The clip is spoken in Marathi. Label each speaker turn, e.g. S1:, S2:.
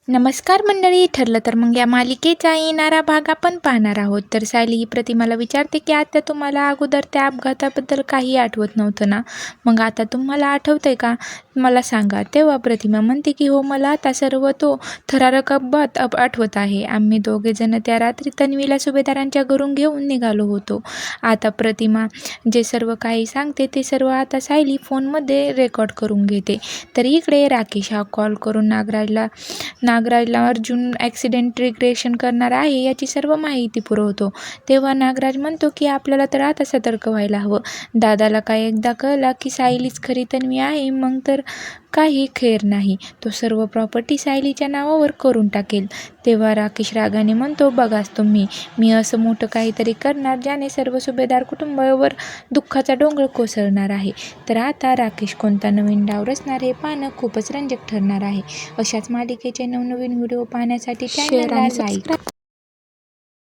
S1: नमस्कार मंडळी. ठरलं तर मग या मालिकेचा येणारा भाग आपण पाहणार आहोत. तर सायली ही प्रतिमाला विचारते की आता तुम्हाला अगोदर त्या अपघाताबद्दल काही आठवत नव्हतं ना, मग आता तुम्हाला आठवतंय का, मला सांगा. तेव्हा प्रतिमा म्हणते की हो, मला आता सर्व तो थरारक अपघात आठवत आहे. आम्ही दोघेजण त्या रात्री तन्वीला सुभेदारांच्या घरून घेऊन निघालो होतो. आता प्रतिमा जे सर्व काही सांगते ते सर्व आता सायली फोनमध्ये रेकॉर्ड करून घेते. तर इकडे राकेश हा कॉल करून नागराजला अर्जुन ॲक्सिडेंट रिग्रेशन करणार आहे याची सर्व माहिती पुरवतो. तेव्हा नागराज म्हणतो की आपल्याला तर आता सतर्क व्हायला हवं. दादाला काय एकदा कळला की सायलीच खरी तन्वी आहे, मग तर काही खैर नाही. तो सर्व प्रॉपर्टी सायलीच्या नावावर करून टाकेल. तेव्हा राकेश रागाने म्हणतो, बघाच तुम्ही, मी असं मोठं काहीतरी करणार ज्याने सर्व सुभेदार कुटुंबावर दुःखाचा डोंगर कोसळणार आहे. तर आता राकेश कोणता नवीन डाव रचणार हे पाहणं खूपच रंजक ठरणार आहे. अशाच मालिकेचे नवनवीन व्हिडिओ पाहण्यासाठी चॅनलला लाईक